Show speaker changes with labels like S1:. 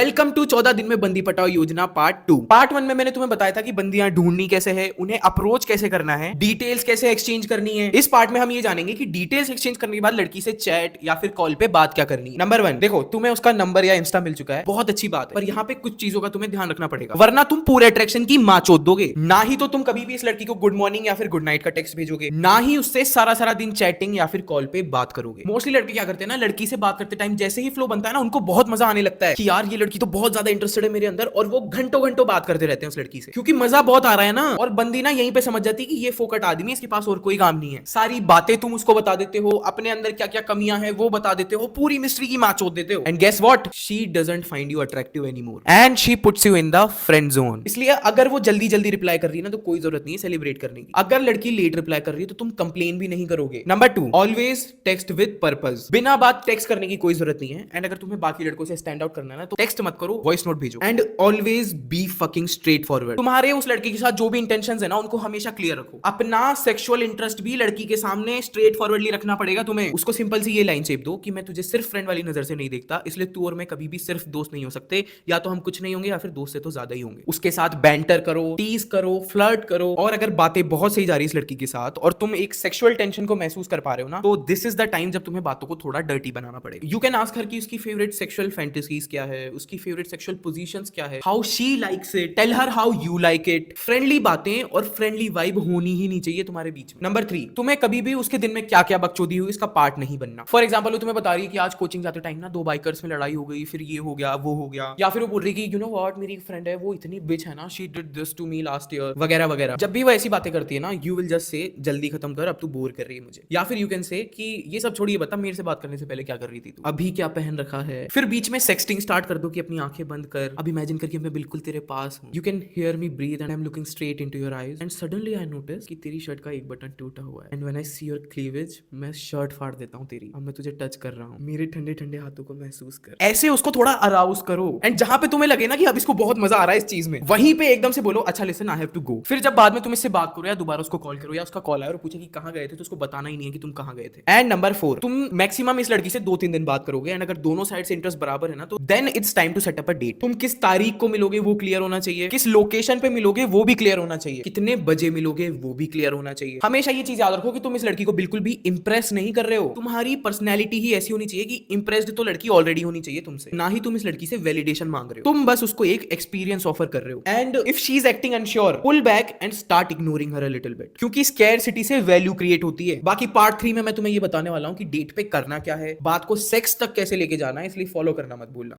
S1: Welcome to 14 दिन में बंदी पटाओ योजना पार्ट 2। पार्ट 1 में मैंने तुम्हें बताया था कि बंदियां ढूंढनी कैसे है, उन्हें अप्रोच कैसे करना है, डिटेल्स कैसे एक्सचेंज करनी है। इस पार्ट में हम ये जानेंगे कि डिटेल्स एक्सचेंज करने के बाद लड़की से चैट या फिर कॉल पे बात क्या करनी है। नंबर 1, देखो तुम्हें उसका नंबर या इंस्टा मिल चुका है, बहुत अच्छी बात है, पर यहाँ पे कुछ चीजों का तुम्हें ध्यान रखना पड़ेगा, वरना तुम पूरे अट्रैक्शन की मां चोद दोगे। ना ही तो तुम कभी भी इस लड़की को गुड मॉर्निंग या फिर गुड नाइट का टेक्स्ट भेजोगे, ना ही उससे सारा सारा दिन चैटिंग या फिर कॉल पे बात करोगे। मोस्टली लड़के क्या करते हैं ना, लड़की से बात करते टाइम जैसे ही फ्लो बनता है ना, उनको बहुत मजा आने लगता है कि यार ये लड़की तो बहुत ज्यादा इंटरेस्टेड है मेरे अंदर, और वो घंटों घंटों बात करते रहते हैं उस लड़की से, क्योंकि मजा बहुत आ रहा है ना। और बंदी ना यहीं पे समझ जाती है कि ये फोकट आदमी है, इसके पास और कोई काम नहीं है। सारी बातें तुम उसको बता देते हो, अपने अंदर क्या क्या कमियां हैं वो बता देते हो, पूरी मिस्ट्री की मां चोद देते हो। And guess what, she doesn't find you attractive anymore and she puts you in the friend zone. इसलिए अगर वो जल्दी जल्दी रिप्लाई कर रही है ना, तो कोई जरूरत नहीं है सेलिब्रेट करने की। अगर लड़की लेट रिप्लाई कर रही है तो तुम कंप्लेन भी नहीं करोगे। Number 2, always text with purpose. बिना बात टेक्स्ट करने की कोई जरूरत नहीं है। एंड अगर तुम्हें बाकी लड़कों से स्टैंड आउट करना है ना, तो टेक्स्ट मत करो, वॉइस नोट भेजो। And always be fucking straight forward. तुम्हारे उस लड़के के साथ जो भी इंटेंशंस है ना, उनको हमेशा क्लियर रखो। अपना सेक्सुअल इंटरेस्ट भी लड़की के सामने स्ट्रेट फॉरवर्डली रखना पड़ेगा तुम्हें। उसको सिंपल सी ये लाइन शेप दो कि मैं तुझे सिर्फ फ्रेंड वाली नजर से नहीं देखता, इसलिए तू और मैं कभी भी सिर्फ दोस्त नहीं हो सकते, या तो हम कुछ नहीं होंगे या फिर दोस्त से तो ज्यादा ही होंगे। उसके साथ बैंटर करो, टीज करो, फ्लर्ट करो। और अगर बातें बहुत सही जा रही है इस लड़की के साथ और तुम एक सेक्सुअल टेंशन को महसूस कर पा रहे हो ना, तो दिस इज द टाइम जब तुम्हें बातों को थोड़ा डर्टी बनाना पड़ेगा। यू कैन आस्क हर कि उसकी फेवरेट सेक्सुअल फैंटेसीज क्या है, उसकी फेवरेट सेक्सुअल पोजीशंस क्या है, how she likes it, tell her how you like it. Friendly बातें और फ्रेंडली वाइब होनी ही नहीं चाहिए तुम्हारे बीच में। नंबर 3, तुम्हें कभी भी उसके दिन में क्या क्या बकचोदी हुई इसका पार्ट नहीं बनना। फॉर एग्जाम्पल, वो तुम्हें बता रही है कि आज कोचिंग जाते टाइम ना 2 बाइकर्स में लड़ाई हो गई, फिर ये हो गया वो हो गया, या फिर वो बोल रही कि यू नो व्हाट, मेरी एक फ्रेंड है वो इतनी बिच है ना, she did this to me last year, वगैरह वगैरह। जब भी वो ऐसी बातें करती है ना, यू विल जस्ट से जल्दी खत्म कर, अब तू बोर कर रही है मुझे। या फिर यू कैन से कि ये सब छोड़िए, बता मेरे से बात करने से पहले क्या कर रही थी तू, अभी क्या पहन रखा है। फिर बीच में सेक्सटिंग स्टार्ट कर दो कि अपनी आंखें बंद कर, अब इमेजिन करके मैं बिल्कुल तेरे पास हूं, you can hear me breathe and I am looking straight into your eyes and suddenly I notice कि तेरी शर्ट का एक बटन टूटा हुआ है, and when I see your cleavage, मैं शर्ट फाड़ देता हूं तेरी, अब मैं तुझे टच कर रहा हूं, मेरे ठंडे ठंडे हाथों को महसूस कर। ऐसे उसको थोड़ा अराउज करो। एंड जहां पे तुम्हें लगे ना कि अब इसको बहुत मजा आ रहा है इस चीज में, वहीं पे एकदम से बोलो अच्छा listen I have to go. फिर जब बाद में तुम इससे बात करो या दोबारा उसको कॉल करो, या उसका कॉल आए और पूछे कि कहां गए थे, तो उसको बताना ही नहीं है कि तुम कहां गए थे। एंड नंबर 4, तुम मैक्सिमम इस लड़की से 2-3 दिन बात करोगे, एंड अगर दोनों साइड से इंटरेस्ट बराबर है ना, तो then it's time to set up a date. तुम किस तारीख को मिलोगे वो क्लियर होना चाहिए, किस लोकेशन पे मिलोगे वो भी क्लियर होना चाहिए, कितने बजे मिलोगे वो भी क्लियर होना चाहिए। हमेशा ये चीज याद रखो कि तुम इस लड़की को बिल्कुल भी इंप्रेस नहीं कर रहे हो। तुम्हारी पर्सनैलिटी ही ऐसी होनी चाहिए कि इंप्रेस्ड तो लड़की ऑलरेडी होनी चाहिए तुमसे, ना ही तुम इस लड़की से वैलिडेशन मांग रहे हो, तुम बस उसको एक एक्सपीरियंस ऑफर कर रहे हो। And if she is acting unsure, pull back and start ignoring her a little bit, क्योंकि स्कैरसिटी से वैल्यू क्रिएट होती है। बाकी पार्ट 3 में मैं तुम्हें ये बताने वाला हूं कि डेट पे करना क्या है, बात को सेक्स तक कैसे लेके जाना है, इसलिए फॉलो करना मत भूलना।